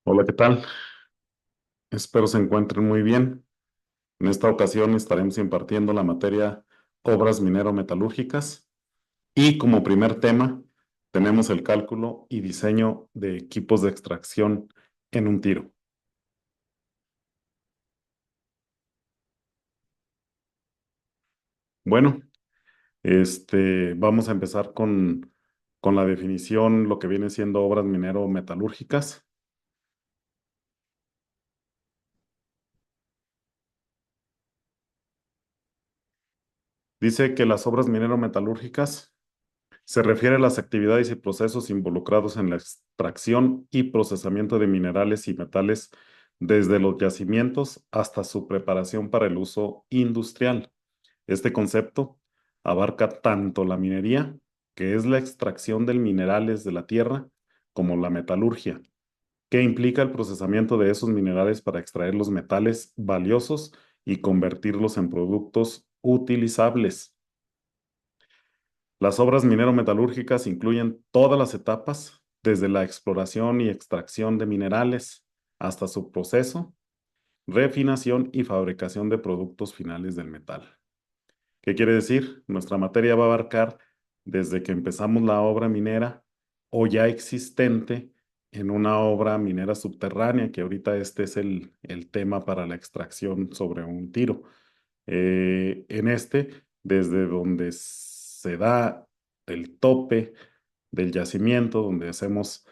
Hola, ¿qué tal? Espero se encuentren muy bien. En esta ocasión estaremos impartiendo la materia obras minero-metalúrgicas y como primer tema tenemos el cálculo y diseño de equipos de extracción en un tiro. Bueno, vamos a empezar con la definición, lo que viene siendo obras minero-metalúrgicas. Dice que las obras minero-metalúrgicas se refiere a las actividades y procesos involucrados en la extracción y procesamiento de minerales y metales desde los yacimientos hasta su preparación para el uso industrial. Este concepto abarca tanto la minería, que es la extracción de minerales de la tierra, como la metalurgia, que implica el procesamiento de esos minerales para extraer los metales valiosos y convertirlos en productos utilizables. Las obras minero-metalúrgicas incluyen todas las etapas, desde la exploración y extracción de minerales hasta su proceso, refinación y fabricación de productos finales del metal. ¿Qué quiere decir? Nuestra materia va a abarcar desde que empezamos la obra minera o ya existente en una obra minera subterránea, que ahorita este es el tema para la extracción sobre un tiro. Desde donde se da el tope del yacimiento, donde hacemos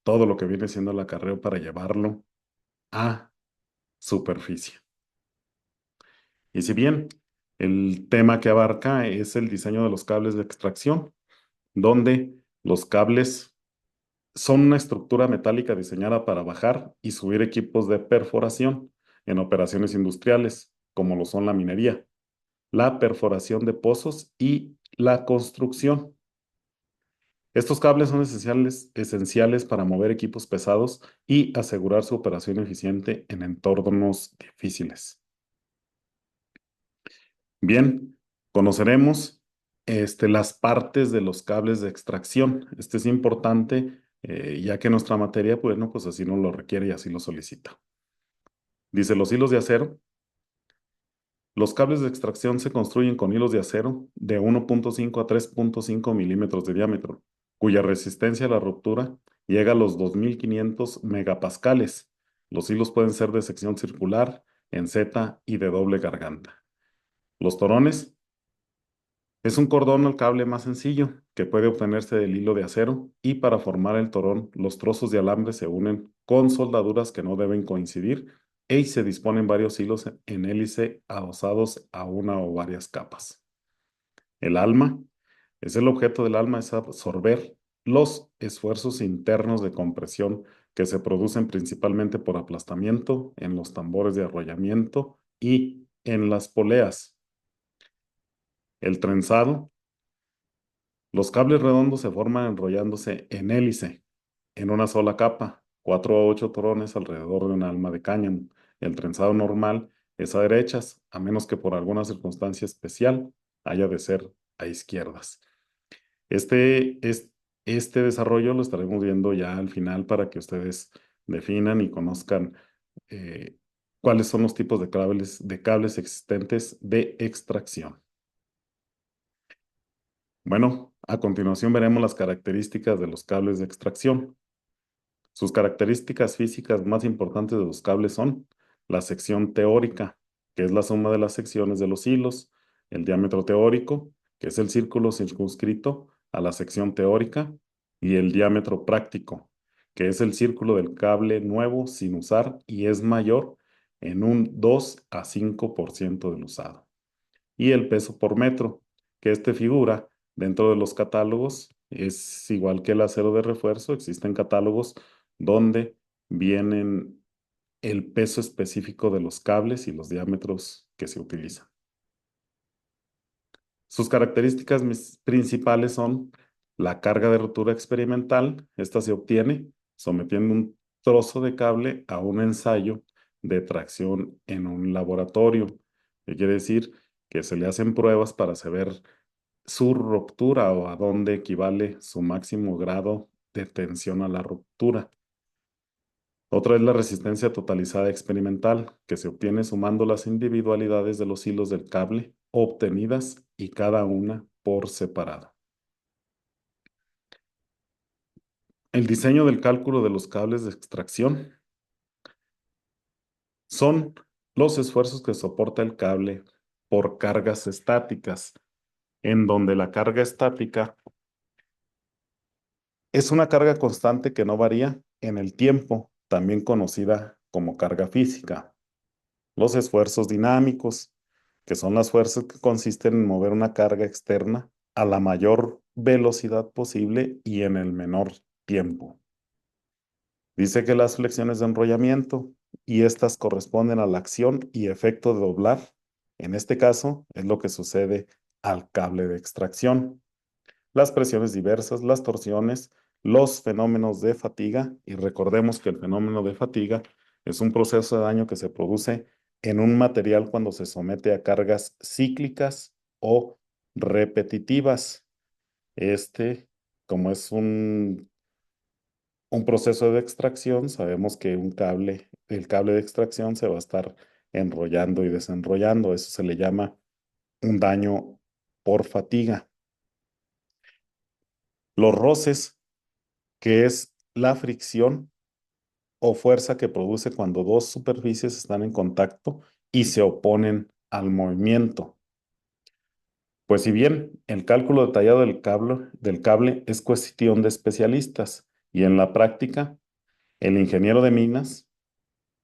todo lo que viene siendo el acarreo para llevarlo a superficie. Y si bien el tema que abarca es el diseño de los cables de extracción, donde los cables son una estructura metálica diseñada para bajar y subir equipos de perforación en operaciones industriales, como lo son la minería, la perforación de pozos y la construcción. Estos cables son esenciales para mover equipos pesados y asegurar su operación eficiente en entornos difíciles. Bien, conoceremos las partes de los cables de extracción. Este es importante, ya que nuestra materia, bueno, pues así nos lo requiere y así lo solicita. Dice, los hilos de acero. Los cables de extracción se construyen con hilos de acero de 1.5 a 3.5 milímetros de diámetro, cuya resistencia a la ruptura llega a los 2500 megapascales. Los hilos pueden ser de sección circular, en Z y de doble garganta. Los torones es un cordón al cable más sencillo que puede obtenerse del hilo de acero, y para formar el torón los trozos de alambre se unen con soldaduras que no deben coincidir y se disponen varios hilos en hélice adosados a una o varias capas. El alma el objeto del alma es absorber los esfuerzos internos de compresión que se producen principalmente por aplastamiento en los tambores de arrollamiento y en las poleas. El trenzado. Los cables redondos se forman enrollándose en hélice, en una sola capa, 4 a 8 torones alrededor de un alma de cáñamo. El trenzado normal es a derechas, a menos que por alguna circunstancia especial haya de ser a izquierdas. Este, es, este desarrollo lo estaremos viendo ya al final para que ustedes definan y conozcan eh, cuáles son los tipos de cables existentes de extracción. Bueno, a continuación veremos las características de los cables de extracción. Sus características físicas más importantes de los cables son la sección teórica, que es la suma de las secciones de los hilos, el diámetro teórico, que es el círculo circunscrito a la sección teórica, y el diámetro práctico, que es el círculo del cable nuevo sin usar y es mayor en un 2 a 5% del usado. Y el peso por metro, que figura dentro de los catálogos, es igual que el acero de refuerzo. Existen catálogos donde vienen el peso específico de los cables y los diámetros que se utilizan. Sus características principales son la carga de rotura experimental. Esta se obtiene sometiendo un trozo de cable a un ensayo de tracción en un laboratorio. ¿Qué quiere decir? Que se le hacen pruebas para saber su ruptura o a dónde equivale su máximo grado de tensión a la ruptura. Otra es la resistencia totalizada experimental, que se obtiene sumando las individualidades de los hilos del cable obtenidas y cada una por separado. El diseño del cálculo de los cables de extracción son los esfuerzos que soporta el cable por cargas estáticas, en donde la carga estática es una carga constante que no varía en el tiempo, también conocida como carga física. Los esfuerzos dinámicos, que son las fuerzas que consisten en mover una carga externa a la mayor velocidad posible y en el menor tiempo. Dice que las flexiones de enrollamiento y estas corresponden a la acción y efecto de doblar. En este caso, es lo que sucede al cable de extracción. Las presiones diversas, las torsiones, los fenómenos de fatiga, y recordemos que el fenómeno de fatiga es un proceso de daño que se produce en un material cuando se somete a cargas cíclicas o repetitivas. Este, como es un proceso de extracción, sabemos que el cable de extracción se va a estar enrollando y desenrollando. Eso se le llama un daño por fatiga. Los roces, que es la fricción o fuerza que produce cuando dos superficies están en contacto y se oponen al movimiento. Pues si bien el cálculo detallado del cable es cuestión de especialistas y en la práctica, el ingeniero de minas,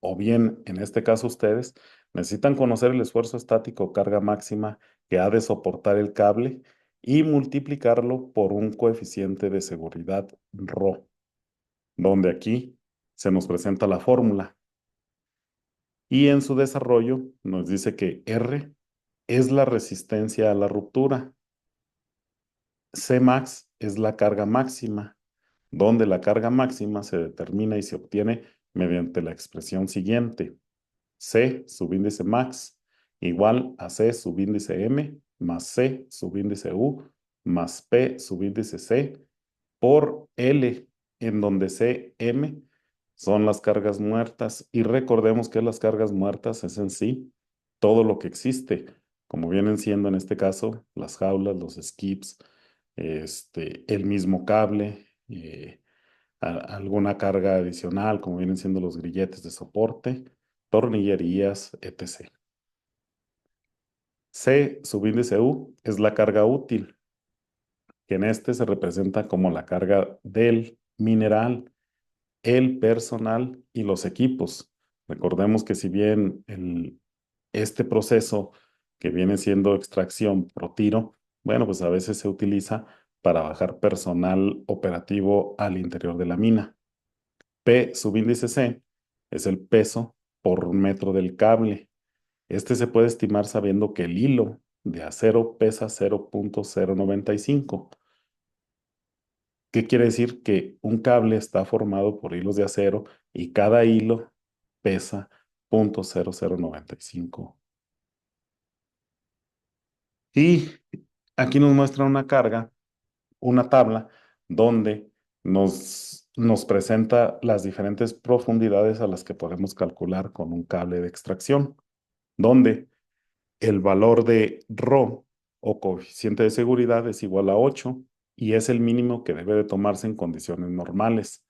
o bien en este caso ustedes, necesitan conocer el esfuerzo estático o carga máxima que ha de soportar el cable y multiplicarlo por un coeficiente de seguridad ρ, donde aquí se nos presenta la fórmula. Y en su desarrollo nos dice que R es la resistencia a la ruptura, Cmax es la carga máxima, donde la carga máxima se determina y se obtiene mediante la expresión siguiente: C subíndice max igual a C subíndice M más C subíndice U más P subíndice C por L, en donde Cm son las cargas muertas. Y recordemos que las cargas muertas es en sí todo lo que existe, como vienen siendo en este caso las jaulas, los skips, el mismo cable, alguna carga adicional, como vienen siendo los grilletes de soporte, tornillerías, etc. C subíndice U es la carga útil, que en este se representa como la carga del mineral, el personal y los equipos. Recordemos que si bien este proceso que viene siendo extracción pro tiro, bueno, pues a veces se utiliza para bajar personal operativo al interior de la mina. P subíndice C es el peso por metro del cable. Este se puede estimar sabiendo que el hilo de acero pesa 0.095. ¿Qué quiere decir? Que un cable está formado por hilos de acero y cada hilo pesa 0.0095. Y aquí nos muestra una carga, una tabla, donde nos presenta las diferentes profundidades a las que podemos calcular con un cable de extracción, donde el valor de ρ o coeficiente de seguridad es igual a 8 y es el mínimo que debe de tomarse en condiciones normales.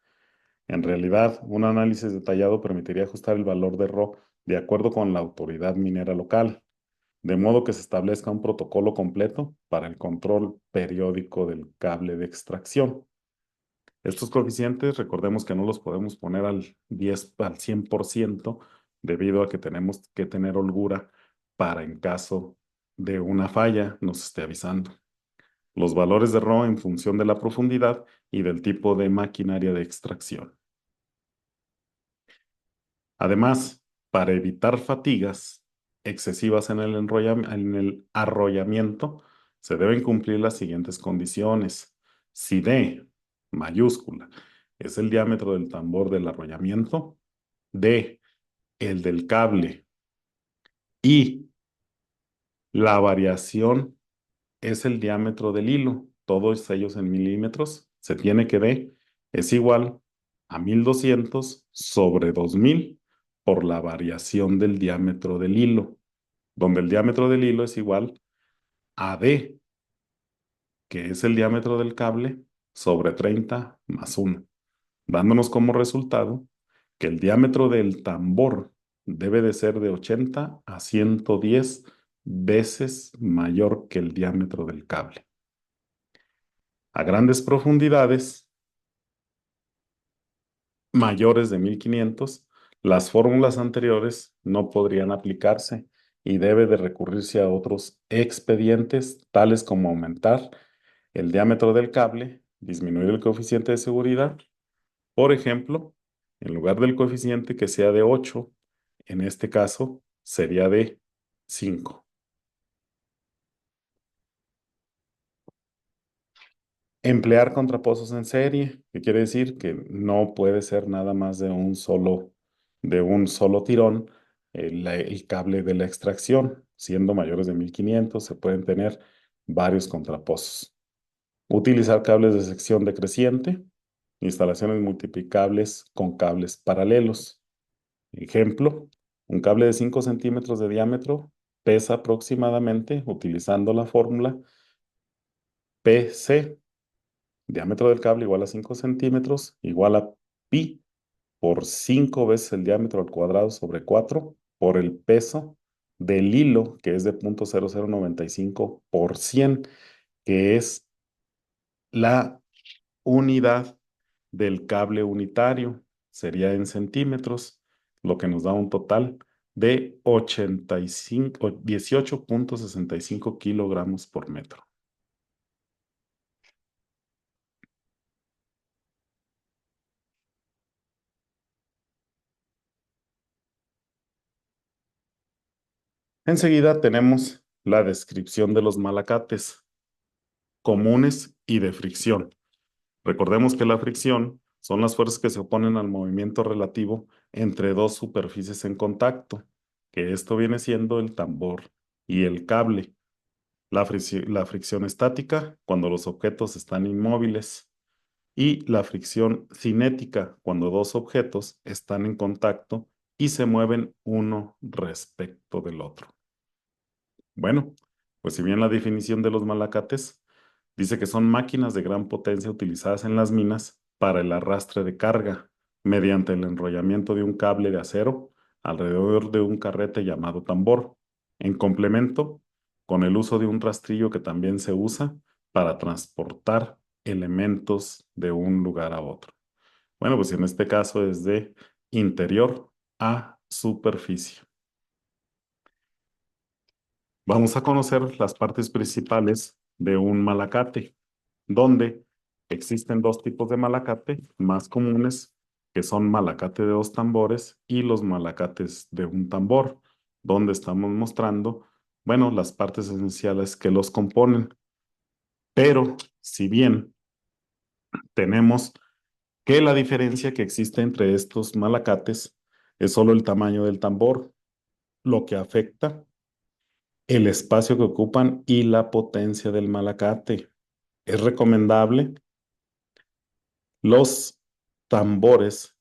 En realidad, un análisis detallado permitiría ajustar el valor de ρ de acuerdo con la autoridad minera local, de modo que se establezca un protocolo completo para el control periódico del cable de extracción. Estos coeficientes, recordemos que no los podemos poner al 100% debido a que tenemos que tener holgura para en caso de una falla nos esté avisando. Los valores de ρ en función de la profundidad y del tipo de maquinaria de extracción. Además, para evitar fatigas excesivas en el arrollamiento, se deben cumplir las siguientes condiciones. Si D, mayúscula, es el diámetro del tambor del arrollamiento, D, el del cable, y la variación es el diámetro del hilo, todos ellos en milímetros, se tiene que D es igual a 1200 sobre 2000 por la variación del diámetro del hilo, donde el diámetro del hilo es igual a D, que es el diámetro del cable, sobre 30 más 1, dándonos como resultado que el diámetro del tambor debe de ser de 80 a 110 veces mayor que el diámetro del cable. A grandes profundidades, mayores de 1500, las fórmulas anteriores no podrían aplicarse y debe de recurrirse a otros expedientes, tales como aumentar el diámetro del cable, disminuir el coeficiente de seguridad. Por ejemplo, en lugar del coeficiente que sea de 8, en este caso sería de 5. Emplear contrapozos en serie, que quiere decir que no puede ser nada más de un solo tirón el cable de la extracción. Siendo mayores de 1500, se pueden tener varios contrapozos. Utilizar cables de sección decreciente, instalaciones multiplicables con cables paralelos. Ejemplo, un cable de 5 centímetros de diámetro pesa aproximadamente, utilizando la fórmula PC, diámetro del cable igual a 5 centímetros, igual a pi por 5 veces el diámetro al cuadrado sobre 4 por el peso del hilo, que es de 0.0095 por 100, que es la unidad del cable unitario. Sería en centímetros, lo que nos da un total de 18.65 kilogramos por metro. Enseguida tenemos la descripción de los malacates comunes y de fricción. Recordemos que la fricción son las fuerzas que se oponen al movimiento relativo entre dos superficies en contacto, que esto viene siendo el tambor y el cable. La fricción estática, cuando los objetos están inmóviles, y la fricción cinética, cuando dos objetos están en contacto y se mueven uno respecto del otro. Bueno, pues si bien la definición de los malacates dice que son máquinas de gran potencia utilizadas en las minas para el arrastre de carga mediante el enrollamiento de un cable de acero alrededor de un carrete llamado tambor, en complemento con el uso de un rastrillo que también se usa para transportar elementos de un lugar a otro. Bueno, pues en este caso es de interior a superficie. Vamos a conocer las partes principales de un malacate, donde existen dos tipos de malacate más comunes, que son malacate de dos tambores y los malacates de un tambor, donde estamos mostrando, bueno, las partes esenciales que los componen. Pero si bien tenemos que la diferencia que existe entre estos malacates es solo el tamaño del tambor, lo que afecta el espacio que ocupan y la potencia del malacate. Es recomendable los tambores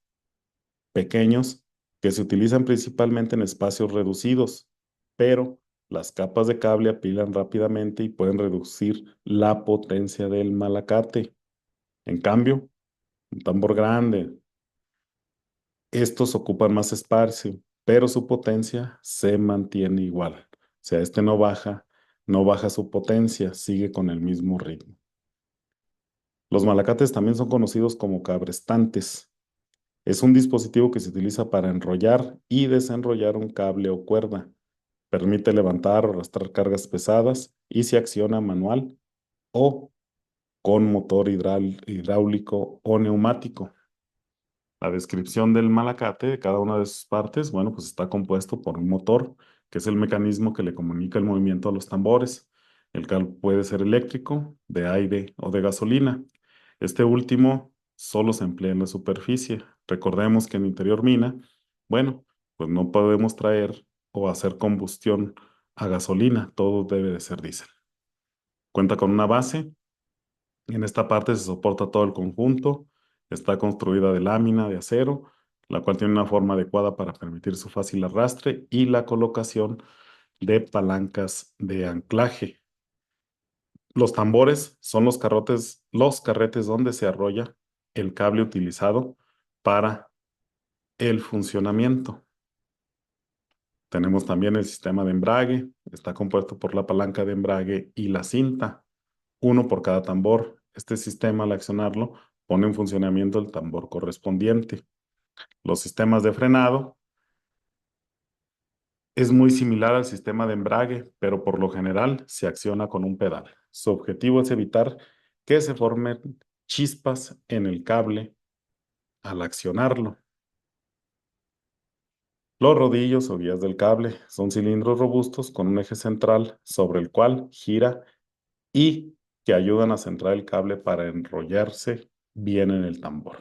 pequeños que se utilizan principalmente en espacios reducidos, pero las capas de cable apilan rápidamente y pueden reducir la potencia del malacate. En cambio, un tambor grande, estos ocupan más espacio, pero su potencia se mantiene igual. O sea, este no baja su potencia, sigue con el mismo ritmo. Los malacates también son conocidos como cabrestantes. Es un dispositivo que se utiliza para enrollar y desenrollar un cable o cuerda. Permite levantar o arrastrar cargas pesadas y se acciona manual o con motor hidráulico o neumático. La descripción del malacate, de cada una de sus partes, bueno, pues está compuesto por un motor, que es el mecanismo que le comunica el movimiento a los tambores. El cual puede ser eléctrico, de aire o de gasolina. Este último solo se emplea en la superficie. Recordemos que en interior mina, bueno, pues no podemos traer o hacer combustión a gasolina, todo debe de ser diésel. Cuenta con una base, en esta parte se soporta todo el conjunto Está construida de lámina de acero, la cual tiene una forma adecuada para permitir su fácil arrastre y la colocación de palancas de anclaje. Los tambores son los carretes donde se arrolla el cable utilizado para el funcionamiento. Tenemos también el sistema de embrague. Está compuesto por la palanca de embrague y la cinta, uno por cada tambor. Este sistema, al accionarlo, pone en funcionamiento el tambor correspondiente. Los sistemas de frenado es muy similar al sistema de embrague, pero por lo general se acciona con un pedal. Su objetivo es evitar que se formen chispas en el cable al accionarlo. Los rodillos o guías del cable son cilindros robustos con un eje central sobre el cual gira y que ayudan a centrar el cable para enrollarse bien en el tambor.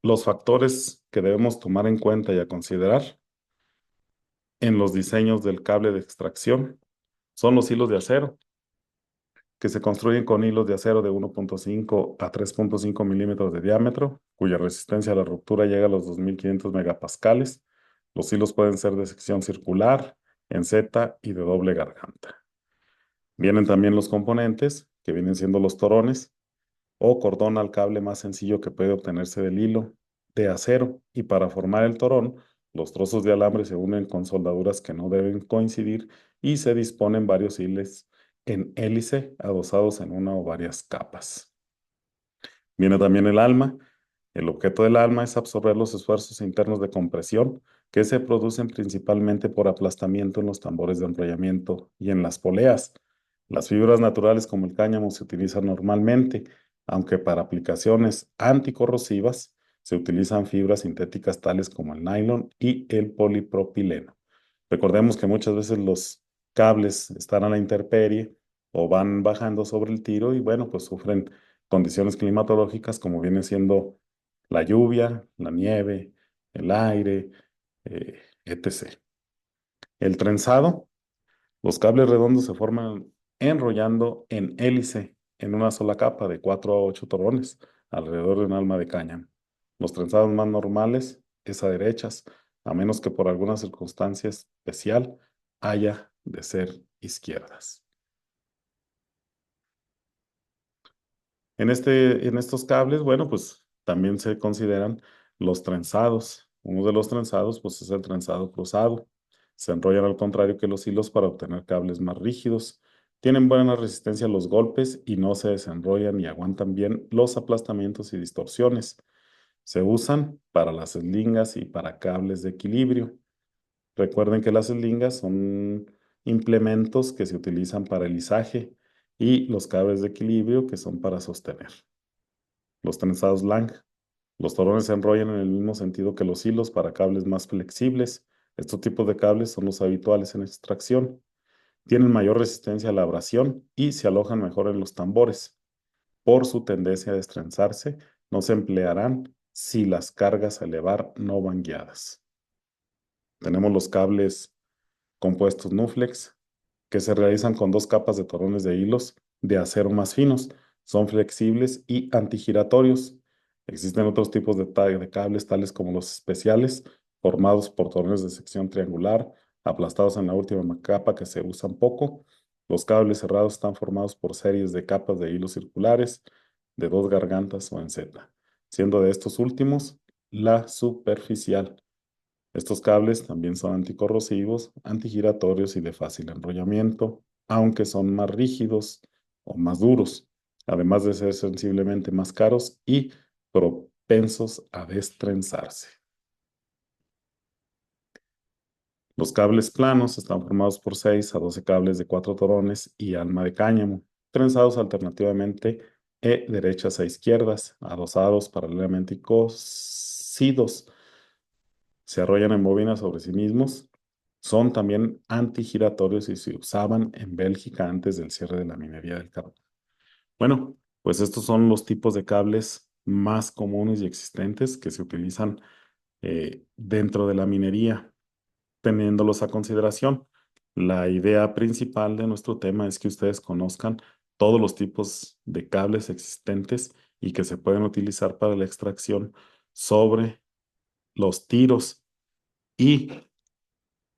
Los factores que debemos tomar en cuenta y a considerar en los diseños del cable de extracción son los hilos de acero, que se construyen con hilos de acero de 1.5 a 3.5 milímetros de diámetro, cuya resistencia a la ruptura llega a los 2500 megapascales. Los hilos pueden ser de sección circular, en Z y de doble garganta. Vienen también los componentes, que vienen siendo los torones, o cordón al cable más sencillo que puede obtenerse del hilo de acero. Y para formar el torón, los trozos de alambre se unen con soldaduras que no deben coincidir y se disponen varios hilos en hélice adosados en una o varias capas. Viene también el alma. El objeto del alma es absorber los esfuerzos internos de compresión que se producen principalmente por aplastamiento en los tambores de enrollamiento y en las poleas. Las fibras naturales como el cáñamo se utilizan normalmente, aunque para aplicaciones anticorrosivas se utilizan fibras sintéticas tales como el nylon y el polipropileno. Recordemos que muchas veces los cables están a la intemperie o van bajando sobre el tiro y bueno, pues sufren condiciones climatológicas como viene siendo la lluvia, la nieve, el aire, etc. El trenzado, los cables redondos se forman enrollando en hélice en una sola capa de 4 a 8 torones alrededor de un alma de cáñamo. Los trenzados más normales es a derechas, a menos que por alguna circunstancia especial haya de ser izquierdas. En estos cables, bueno, pues también se consideran los trenzados. Uno de los trenzados, pues es el trenzado cruzado. Se enrollan al contrario que los hilos para obtener cables más rígidos. Tienen buena resistencia a los golpes y no se desenrollan y aguantan bien los aplastamientos y distorsiones. Se usan para las eslingas y para cables de equilibrio. Recuerden que las eslingas son implementos que se utilizan para el izaje y los cables de equilibrio que son para sostener. Los trenzados Lang. Los torones se enrollan en el mismo sentido que los hilos para cables más flexibles. Estos tipos de cables son los habituales en extracción. Tienen mayor resistencia a la abrasión y se alojan mejor en los tambores. Por su tendencia a destrenzarse, no se emplearán si las cargas a elevar no van guiadas. Tenemos los cables compuestos Nuflex, que se realizan con dos capas de torones de hilos de acero más finos. Son flexibles y antigiratorios. Existen otros tipos de cables, tales como los especiales, formados por torones de sección triangular, aplastados en la última capa que se usan poco. Los cables cerrados están formados por series de capas de hilos circulares, de dos gargantas o en Z, siendo de estos últimos la superficial. Estos cables también son anticorrosivos, antigiratorios y de fácil enrollamiento, aunque son más rígidos o más duros, además de ser sensiblemente más caros y propensos a destrenzarse. Los cables planos están formados por 6 a 12 cables de 4 torones y alma de cáñamo, trenzados alternativamente de derechas a izquierdas, adosados paralelamente y cosidos. Se arrollan en bobinas sobre sí mismos. Son también antigiratorios y se usaban en Bélgica antes del cierre de la minería del carbón. Bueno, pues estos son los tipos de cables más comunes y existentes que se utilizan dentro de la minería, teniéndolos a consideración. La idea principal de nuestro tema es que ustedes conozcan todos los tipos de cables existentes y que se pueden utilizar para la extracción sobre los tiros. Y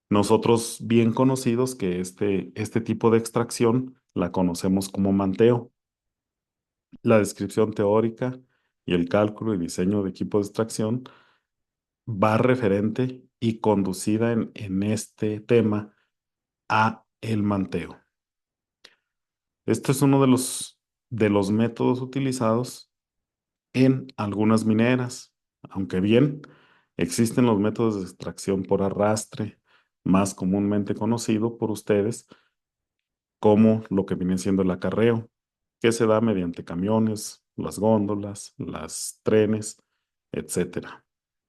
nosotros bien conocidos que este tipo de extracción la conocemos como manteo. La descripción teórica y el cálculo y diseño de equipos de extracción va referente y conducida en este tema a el manteo. Este es uno de los métodos utilizados en algunas mineras, aunque bien existen los métodos de extracción por arrastre, más comúnmente conocido por ustedes como lo que viene siendo el acarreo, que se da mediante camiones, las góndolas, las trenes, etcétera.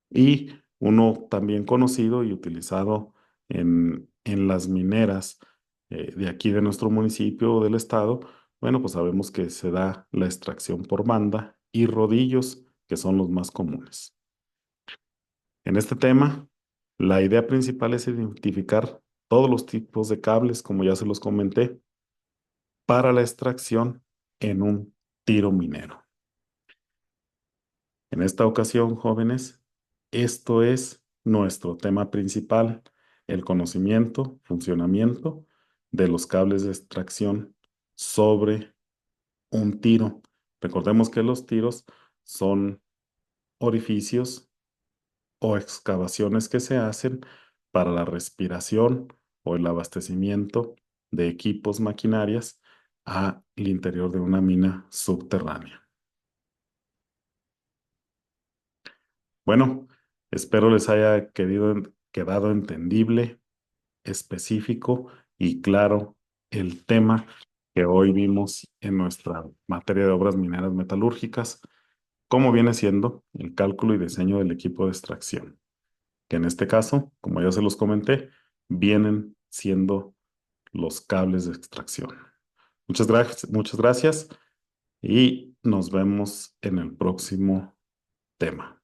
Y uno también conocido y utilizado en las mineras de aquí de nuestro municipio o del estado, bueno, pues sabemos que se da la extracción por banda y rodillos, que son los más comunes. En este tema, la idea principal es identificar todos los tipos de cables, como ya se los comenté, para la extracción en un tiro minero. En esta ocasión, jóvenes, esto es nuestro tema principal, el conocimiento, funcionamiento de los cables de extracción sobre un tiro. Recordemos que los tiros son orificios o excavaciones que se hacen para la respiración o el abastecimiento de equipos maquinarias al interior de una mina subterránea. Bueno, espero les haya quedado entendible, específico y claro el tema que hoy vimos en nuestra materia de obras mineras metalúrgicas, como viene siendo el cálculo y diseño del equipo de extracción, que en este caso, como ya se los comenté, vienen siendo los cables de extracción. Muchas gracias y nos vemos en el próximo tema.